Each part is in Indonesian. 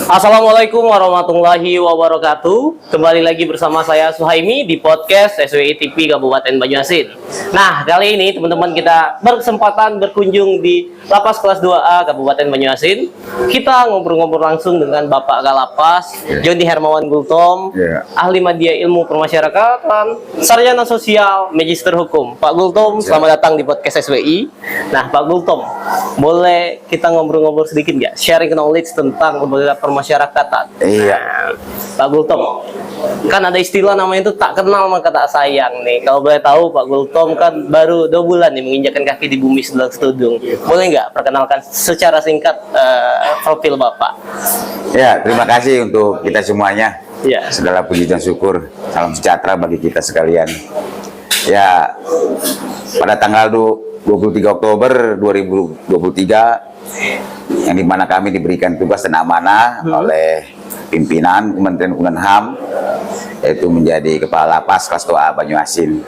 Assalamualaikum warahmatullahi wabarakatuh. Kembali lagi bersama saya Suhaimi di podcast SWI TV Kabupaten Banyuasin. Nah, kali ini teman-teman kita berkesempatan berkunjung di Lapas Kelas 2A Kabupaten Banyuasin. Kita ngobrol-ngobrol langsung dengan Bapak Kalapas, Joni Hermawan Gultom, ahli media ilmu permasyarakatan, sarjana sosial, magister hukum. Pak Gultom, selamat datang di podcast SWI. Nah, Pak Gultom, boleh kita ngobrol-ngobrol sedikit nggak? Sharing knowledge tentang lembaga permasyarakatan. Iya. Nah, Pak Gultom, kan ada istilah namanya itu tak kenal maka tak sayang nih. Kalau boleh tahu, Pak Gultom kan baru 2 bulan nih menginjakkan kaki di bumi Sebelang Setudung. Boleh nggak perkenalkan secara singkat profil Bapak? Ya, terima kasih untuk kita semuanya. Ya. Segala puji dan syukur, salam sejahtera bagi kita sekalian. Ya, pada tanggal 23 Oktober 2023, yang dimana kami diberikan tugas dan amanah oleh pimpinan Kementerian Hukum dan HAM, yaitu menjadi Kepala Lapas Kelas 2A Banyuasin.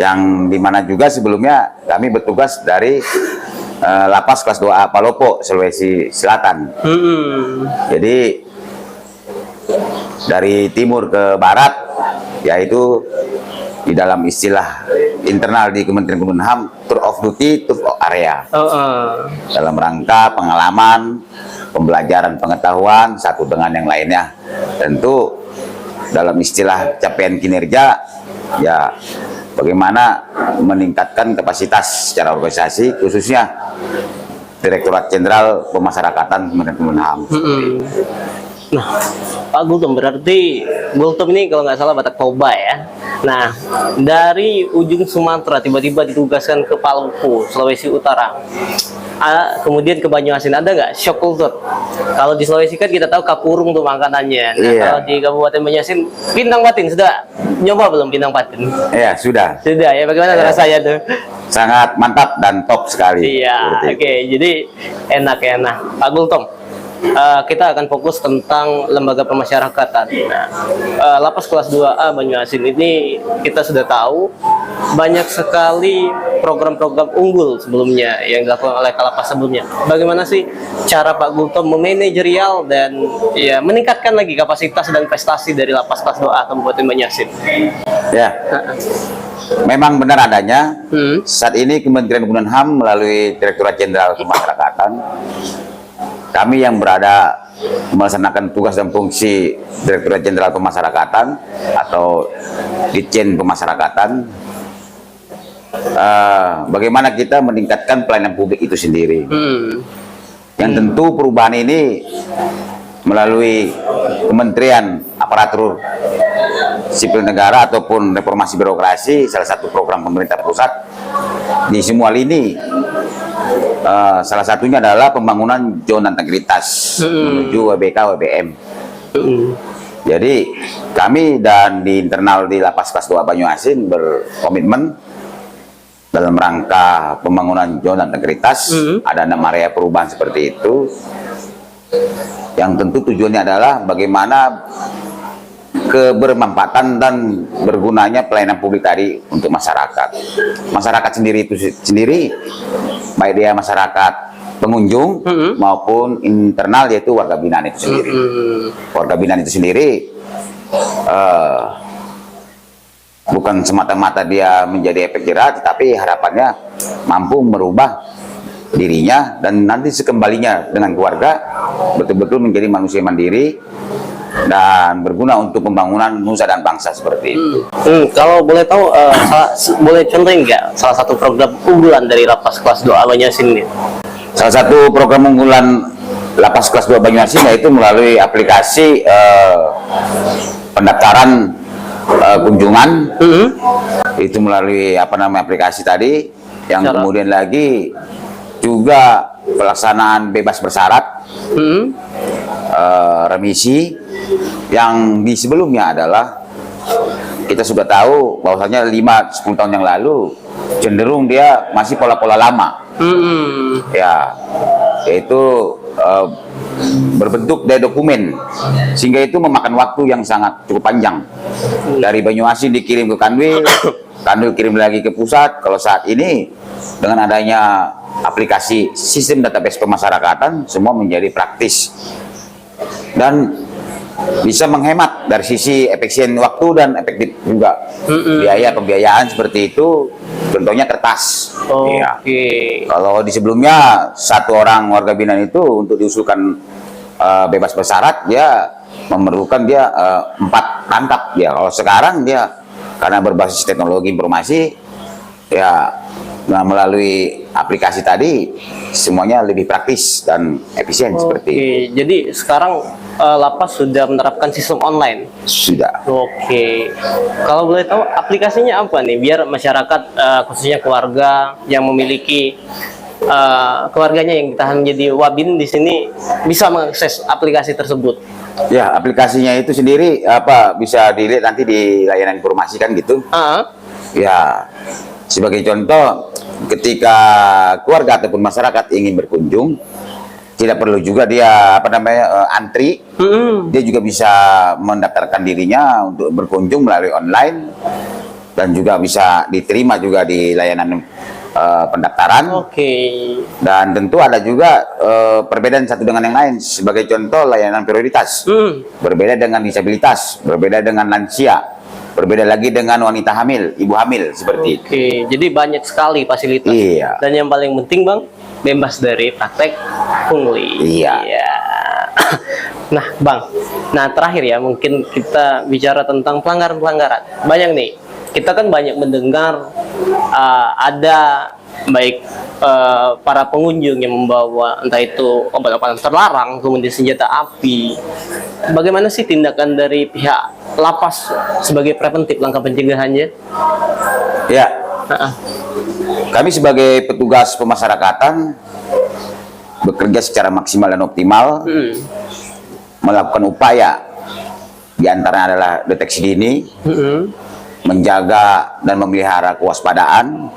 Yang dimana juga sebelumnya kami bertugas dari Lapas Kelas 2A Palopo, Sulawesi Selatan. Jadi dari timur ke barat, yaitu di dalam istilah internal di Kementerian Hukum dan HAM, tour of duty, tour of area. Dalam rangka pengalaman, pembelajaran pengetahuan satu dengan yang lainnya. Tentu dalam istilah capaian kinerja, ya bagaimana meningkatkan kapasitas secara organisasi, khususnya Direktorat Jenderal Pemasyarakatan Kementerian Hukum dan HAM. Nah, Pak Gultom, berarti Gultom ini kalau nggak salah Batak Toba ya. Nah, dari ujung Sumatera tiba-tiba ditugaskan ke Paluku, Sulawesi Utara. Kemudian ke Banyuasin, ada nggak shock culture? Kalau di Sulawesi kan kita tahu kapurung tuh makanannya. Nah, kalau di Kabupaten Banyuasin, pindang patin sudah nyoba belum pindang patin? Ya, sudah. Sudah ya, bagaimana rasanya tuh? Sangat mantap dan top sekali. Iya, oke. Jadi enak ya. Nah, Pak Gultom, kita akan fokus tentang lembaga permasyarakatan. Nah, Lapas Kelas 2A Banyuasin ini kita sudah tahu banyak sekali program-program unggul sebelumnya yang dilakukan oleh Kalapas sebelumnya. Bagaimana sih cara Pak Gultom memanajerial dan ya meningkatkan lagi kapasitas dan prestasi dari Lapas Kelas 2A Kabupaten Banyuasin? Ya, memang benar adanya. Saat ini Kementerian Hukum dan HAM melalui Direktorat Jenderal Pemasyarakatan, kami yang berada melaksanakan tugas dan fungsi Direktorat Jenderal Pemasyarakatan atau Ditjen Pemasyarakatan, bagaimana kita meningkatkan pelayanan publik itu sendiri. Yang tentu perubahan ini melalui Kementerian Aparatur Sipil Negara ataupun reformasi birokrasi, salah satu program pemerintah pusat di semua lini. Salah satunya adalah pembangunan zona integritas menuju WBK WBM. Jadi kami dan di internal di Lapas Kelas 2 Banyuasin berkomitmen dalam rangka pembangunan zona integritas. Ada 6 area perubahan seperti itu, yang tentu tujuannya adalah bagaimana kebermanfaatan dan bergunanya pelayanan publik tadi untuk masyarakat. Masyarakat sendiri itu sendiri, baik dia masyarakat pengunjung maupun internal, yaitu warga binaan itu sendiri. Warga binaan itu sendiri bukan semata-mata dia menjadi efek jerah, tetapi harapannya mampu merubah dirinya dan nanti sekembalinya dengan keluarga betul-betul menjadi manusia mandiri dan berguna untuk pembangunan nusa dan bangsa seperti itu. Kalau boleh tahu, boleh contohin nggak salah satu program unggulan dari Lapas Kelas 2A Banyuasin ini? Salah satu program unggulan Lapas Kelas 2 Banyuasin yaitu melalui aplikasi pendaftaran kunjungan. Itu melalui aplikasi tadi, yang kemudian lagi juga pelaksanaan bebas bersyarat, remisi, yang di sebelumnya adalah kita sudah tahu bahwasanya 5-10 tahun yang lalu cenderung dia masih pola-pola lama. Ya, yaitu berbentuk dari dokumen, sehingga itu memakan waktu yang sangat cukup panjang. Dari Banyuasin dikirim ke Kanwil, Kanwil kirim lagi ke pusat. Kalau saat ini dengan adanya aplikasi sistem database pemasyarakatan, semua menjadi praktis. dan bisa menghemat dari sisi efisien waktu dan efektif juga. Biaya pembiayaan seperti itu, contohnya kertas. Oke. Ya. Kalau di sebelumnya satu orang warga binaan itu untuk diusulkan bebas bersyarat dia memerlukan 4 rantap ya. Kalau sekarang dia karena berbasis teknologi informasi ya, melalui aplikasi tadi semuanya lebih praktis dan efisien seperti itu. Jadi sekarang lapas sudah menerapkan sistem online. Sudah. Oke. Kalau boleh tahu aplikasinya apa nih biar masyarakat khususnya keluarga yang memiliki keluarganya yang ditahan menjadi wabin di sini bisa mengakses aplikasi tersebut. Ya, aplikasinya itu sendiri bisa dilihat nanti di layanan informasi kan gitu. Ya, sebagai contoh, ketika keluarga ataupun masyarakat ingin berkunjung, tidak perlu juga dia antri. Dia juga bisa mendaftarkan dirinya untuk berkunjung melalui online dan juga bisa diterima juga di layanan pendaftaran. Dan tentu ada juga perbedaan satu dengan yang lain. Sebagai contoh, layanan prioritas berbeda dengan disabilitas, berbeda dengan lansia, berbeda lagi dengan wanita hamil, ibu hamil seperti itu. Jadi banyak sekali fasilitas. Iya. Dan yang paling penting Bang, bebas dari praktek pungli. Iya. Nah Bang, terakhir ya mungkin kita bicara tentang pelanggaran-pelanggaran. Banyak nih, kita kan banyak mendengar ada baik para pengunjung yang membawa entah itu obat-obatan terlarang, kemudian senjata api. Bagaimana sih tindakan dari pihak lapas sebagai preventif langkah pencegahannya? Ya, kami sebagai petugas pemasyarakatan bekerja secara maksimal dan optimal, melakukan upaya diantaranya adalah deteksi dini, menjaga dan memelihara kewaspadaan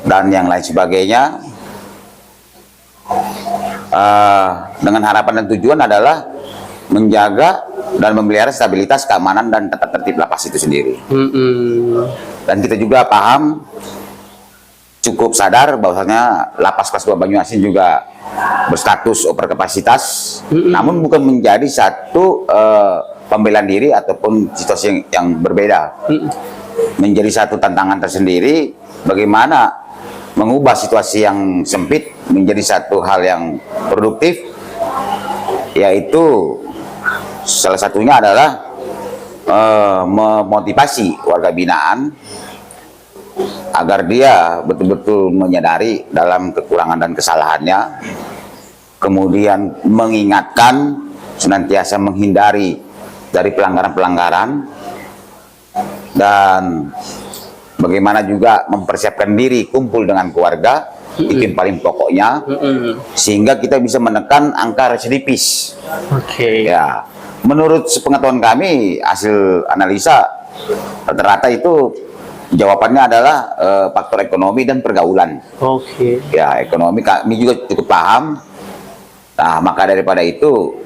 dan yang lain sebagainya, dengan harapan dan tujuan adalah menjaga dan memelihara stabilitas, keamanan dan tata tertib lapas itu sendiri. Dan kita juga paham, cukup sadar bahwasanya lapas kelas 2 Banyuasin juga berstatus overkapasitas, namun bukan menjadi satu pembelaan diri ataupun situasi yang berbeda. Menjadi satu tantangan tersendiri bagaimana mengubah situasi yang sempit menjadi satu hal yang produktif, yaitu salah satunya adalah memotivasi warga binaan agar dia betul-betul menyadari dalam kekurangan dan kesalahannya, kemudian mengingatkan senantiasa menghindari dari pelanggaran-pelanggaran, dan bagaimana juga mempersiapkan diri kumpul dengan keluarga, itu yang paling pokoknya, sehingga kita bisa menekan angka residivis. Ya, menurut sepengetahuan kami, hasil analisa rata-rata itu jawabannya adalah faktor ekonomi dan pergaulan. Ya, ekonomi kami juga cukup paham. Nah, maka daripada itu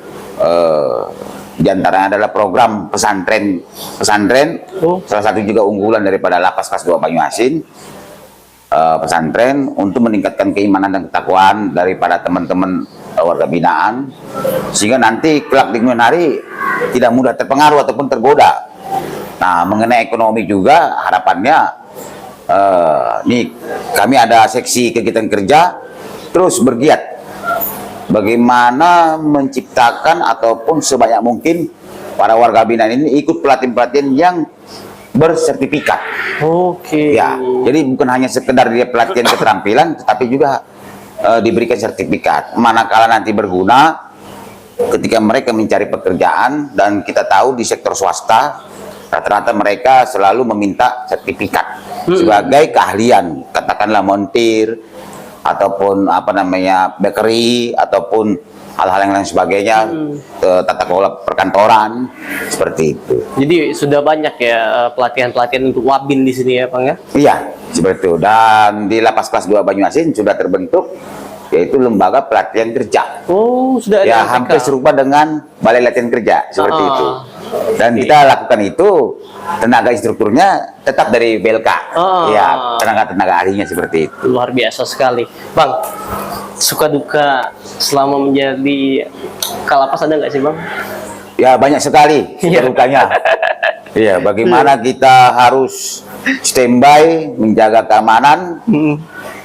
diantaranya adalah program pesantren, salah satu juga unggulan daripada lapas kelas 2 Banyuasin, pesantren untuk meningkatkan keimanan dan ketakwaan daripada teman-teman warga binaan, sehingga nanti kelak di kemudian hari tidak mudah terpengaruh ataupun tergoda. Nah, mengenai ekonomi juga harapannya nih kami ada seksi kegiatan kerja terus bergiat bagaimana menciptakan ataupun sebanyak mungkin para warga binaan ini ikut pelatihan-pelatihan yang bersertifikat. Ya, jadi bukan hanya sekedar dia pelatihan keterampilan, tetapi juga diberikan sertifikat. Manakala nanti berguna ketika mereka mencari pekerjaan, dan kita tahu di sektor swasta rata-rata mereka selalu meminta sertifikat sebagai keahlian, katakanlah montir ataupun bakery ataupun hal-hal yang lain sebagainya, tata kelola perkantoran seperti itu. Jadi sudah banyak ya pelatihan-pelatihan untuk wabin di sini ya, Bang ya? Iya, seperti itu. Dan di lapas kelas 2 Banyuasin sudah terbentuk yaitu lembaga pelatihan kerja. Oh, sudah ada Ya, LPK. hampir serupa dengan balai latihan kerja seperti itu. Dan Oke. kita lakukan itu, tenaga instrukturnya tetap dari BLK. Ya, tenaga ahlinya seperti itu. Luar biasa sekali. Bang, suka duka selama menjadi Kalapas ada nggak sih, Bang? Ya, banyak sekali Iya. dukanya. Iya, bagaimana kita harus standby menjaga keamanan,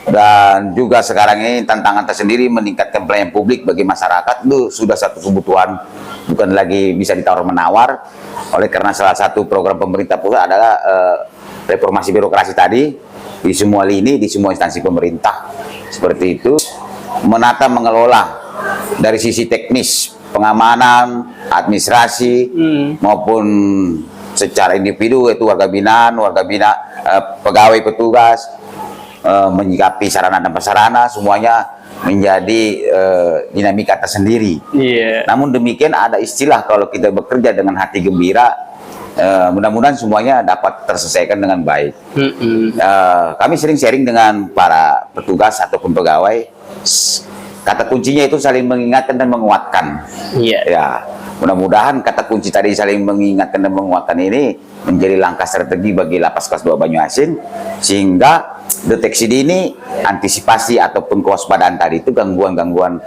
dan juga sekarang ini tantangan tersendiri meningkatkan pelayanan publik bagi masyarakat itu sudah satu kebutuhan, bukan lagi bisa ditawar-menawar. Oleh karena salah satu program pemerintah pusat adalah reformasi birokrasi tadi di semua lini, di semua instansi pemerintah seperti itu, menata mengelola dari sisi teknis pengamanan, administrasi maupun secara individu, yaitu warga binaan, pegawai, petugas, menyikapi sarana dan prasarana, semuanya menjadi dinamika tersendiri. Iya. Namun demikian ada istilah kalau kita bekerja dengan hati gembira, mudah-mudahan semuanya dapat terselesaikan dengan baik. Kami sering sharing dengan para petugas ataupun pegawai, kata kuncinya itu saling mengingatkan dan menguatkan. Iya. Ya, mudah-mudahan kata kunci tadi saling mengingatkan dan menguatkan ini menjadi langkah strategi bagi Lapas Kelas 2 Banyuasin, sehingga deteksi dini, antisipasi ataupun kewaspadaan tadi itu, gangguan-gangguan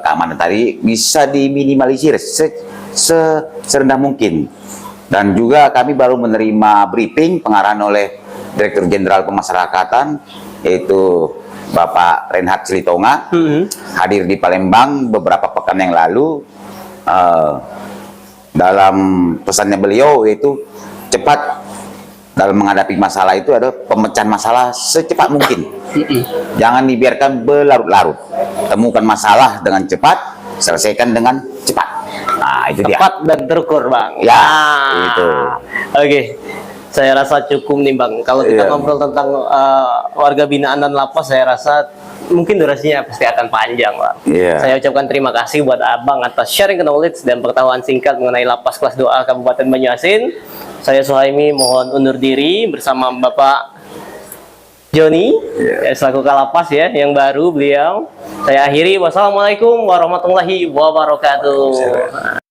keamanan tadi bisa diminimalisir serendah mungkin. Dan juga kami baru menerima briefing pengarahan oleh Direktur Jenderal Pemasyarakatan, yaitu Bapak Reinhard Silitonga, hadir di Palembang beberapa pekan yang lalu. Dalam pesannya beliau yaitu cepat dalam menghadapi masalah itu adalah pemecahan masalah secepat mungkin. Jangan dibiarkan berlarut-larut. Temukan masalah dengan cepat, selesaikan dengan cepat. Nah, itu dia. Tepat dan terukur, Bang. Ya, itu. Oke. Saya rasa cukup nih, Bang. Kalau kita Iya. ngobrol tentang warga binaan dan lapas, saya rasa mungkin durasinya pasti akan panjang, Bang. Iya. Saya ucapkan terima kasih buat Abang atas sharing knowledge dan pengetahuan singkat mengenai Lapas Kelas 2A Kabupaten Banyuasin. Saya Suhaimi mohon undur diri bersama Bapak Joni, selaku Kalapas ya, yang baru beliau. Saya akhiri. Wassalamualaikum warahmatullahi wabarakatuh.